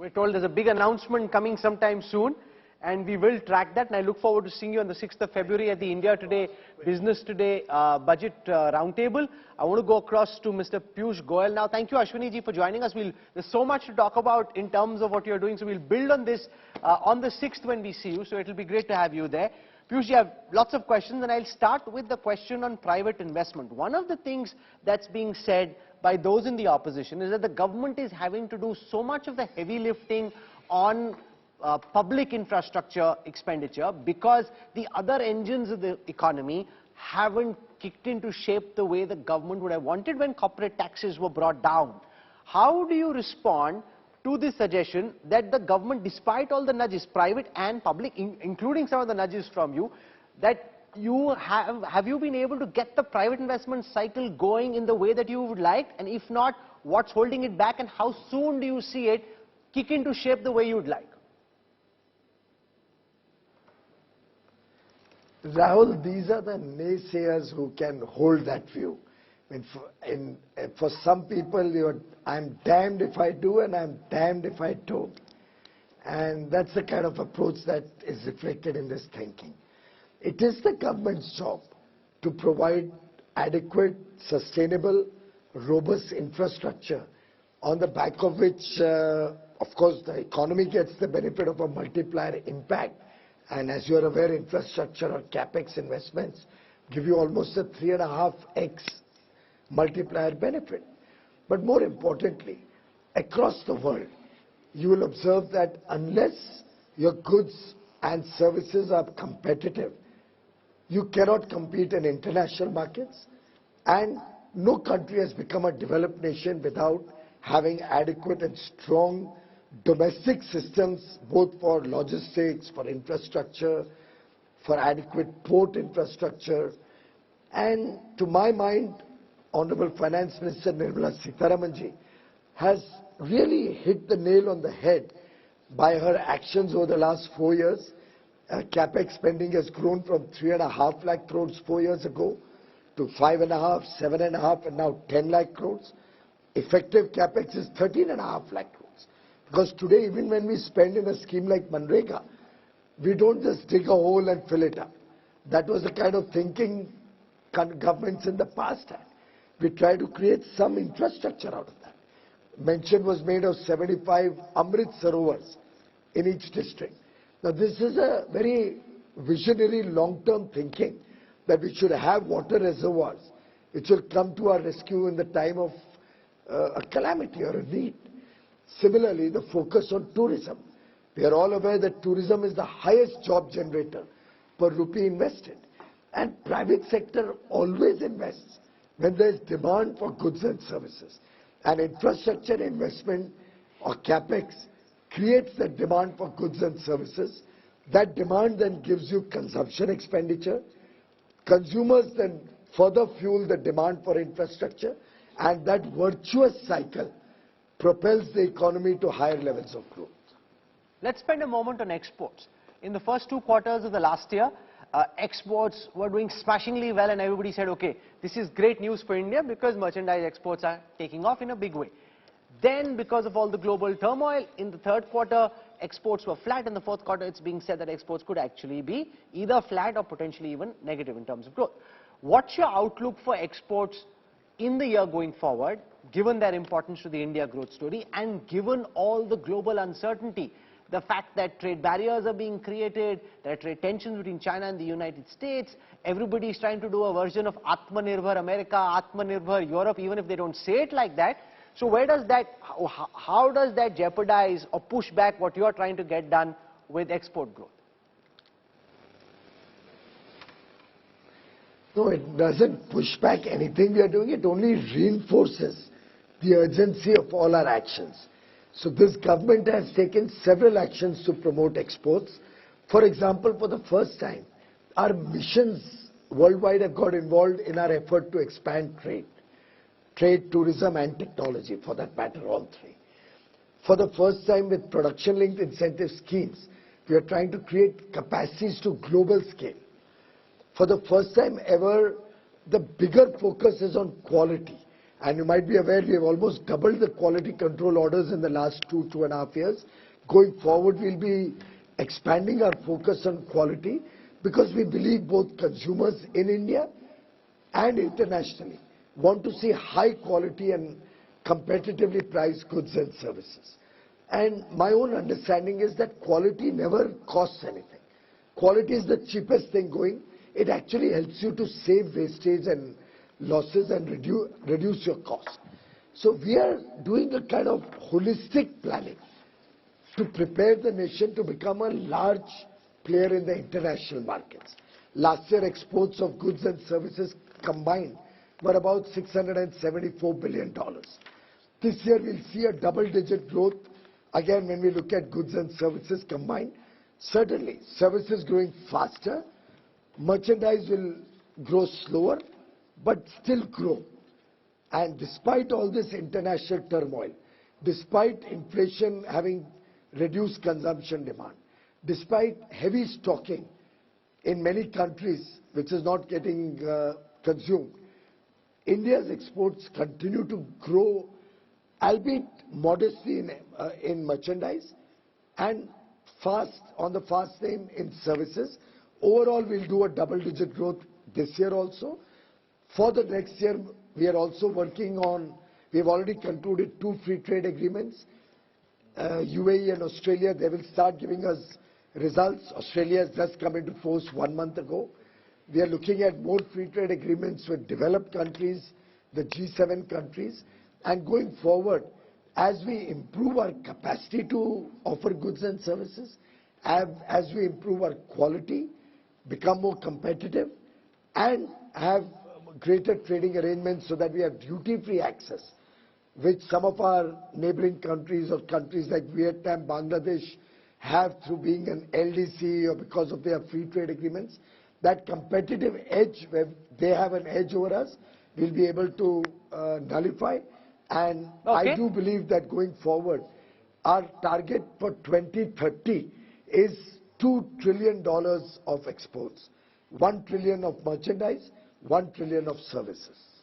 we're told there's a big announcement coming sometime soon, and we will track that. And I look forward to seeing you on the 6th of February at the India Today, Business Today Budget Roundtable. I want to go across to Mr. Piyush Goyal now. Thank you, Ashwini ji, for joining us. There's so much to talk about in terms of what you're doing, so we'll build on this on the 6th when we see you. So it'll be great to have you there. Piyush, you have lots of questions, and I'll start with the question on private investment. One of the things that's being said by those in the opposition is that the government is having to do so much of the heavy lifting on public infrastructure expenditure because the other engines of the economy haven't kicked into shape the way the government would have wanted when corporate taxes were brought down. How do you respond to this suggestion that the government, despite all the nudges, private and public, including some of the nudges from you, that you have you been able to get the private investment cycle going in the way that you would like? And if not, what's holding it back, and how soon do you see it kick into shape the way you would like? Rahul, these are the naysayers who can hold that view. For some people, I'm damned if I do and I'm damned if I don't. And that's the kind of approach that is reflected in this thinking. It is the government's job to provide adequate, sustainable, robust infrastructure on the back of which, of course, the economy gets the benefit of a multiplier impact. And as you are aware, infrastructure or CapEx investments give you almost a 3.5x multiplier benefit. But more importantly, across the world, you will observe that unless your goods and services are competitive, you cannot compete in international markets, and no country has become a developed nation without having adequate and strong domestic systems, both for logistics, for infrastructure, for adequate port infrastructure. And to my mind, Honorable Finance Minister Nirmala Sitharaman ji has really hit the nail on the head by her actions over the last 4 years. CapEx spending has grown from 3.5 lakh crores 4 years ago to 5.5, 7.5, and now 10 lakh crores. Effective CapEx is 13.5 lakh crores. Because today, even when we spend in a scheme like Manrega, we don't just dig a hole and fill it up. That was the kind of thinking governments in the past had. We try to create some infrastructure out of that. Mention was made of 75 Amrit Sarovars in each district. Now, this is a very visionary long-term thinking that we should have water reservoirs which will come to our rescue in the time of a calamity or a need. Similarly, the focus on tourism. We are all aware that tourism is the highest job generator per rupee invested. And private sector always invests when there is demand for goods and services. And infrastructure investment or CapEx creates the demand for goods and services. That demand then gives you consumption expenditure. Consumers then further fuel the demand for infrastructure, and that virtuous cycle propels the economy to higher levels of growth. Let's spend a moment on exports. In the first 2 quarters of the last year, exports were doing smashingly well, and everybody said, okay, this is great news for India because merchandise exports are taking off in a big way. Then, because of all the global turmoil, in the 3rd quarter, exports were flat. In the 4th quarter, it's being said that exports could actually be either flat or potentially even negative in terms of growth. What's your outlook for exports in the year going forward, given their importance to the India growth story and given all the global uncertainty? The fact that trade barriers are being created, there are trade tensions between China and the United States, everybody is trying to do a version of Atmanirbhar America, Atmanirbhar Europe, even if they don't say it like that. So where does that, how does that jeopardize or push back what you are trying to get done with export growth? No, it doesn't push back anything we are doing. It only reinforces the urgency of all our actions. So this government has taken several actions to promote exports. For example, for the first time, our missions worldwide have got involved in our effort to expand trade. Trade, tourism and technology, for that matter, all three. For the first time with production-linked incentive schemes, we are trying to create capacities to global scale. For the first time ever, the bigger focus is on quality. And you might be aware we have almost doubled the quality control orders in the last 2.5 years. Going forward, we'll be expanding our focus on quality because we believe both consumers in India and internationally want to see high quality and competitively priced goods and services. And my own understanding is that quality never costs anything. Quality is the cheapest thing going. It actually helps you to save wastage and losses and reduce your cost. So we are doing a kind of holistic planning to prepare the nation to become a large player in the international markets. Last year, exports of goods and services combined were about $674 billion. This year, we'll see a double-digit growth, again, when we look at goods and services combined. Certainly, services growing faster, merchandise will grow slower, but still grow. And despite all this international turmoil, despite inflation having reduced consumption demand, despite heavy stocking in many countries which is not getting consumed, India's exports continue to grow, albeit modestly in merchandise and on the fast lane in services. Overall, we'll do a double-digit growth this year also. For the next year, we are also working on, we have already concluded 2 free trade agreements. UAE and Australia, they will start giving us results. Australia has just come into force 1 month ago. We are looking at more free trade agreements with developed countries, the G7 countries, and going forward, as we improve our capacity to offer goods and services, as we improve our quality, become more competitive, and have greater trading arrangements so that we have duty-free access, which some of our neighboring countries or countries like Vietnam, Bangladesh have through being an LDC or because of their free trade agreements. That competitive edge, where they have an edge over us, we'll be able to nullify. And okay, I do believe that going forward, our target for 2030 is $2 trillion of exports, $1 trillion of merchandise, $1 trillion of services.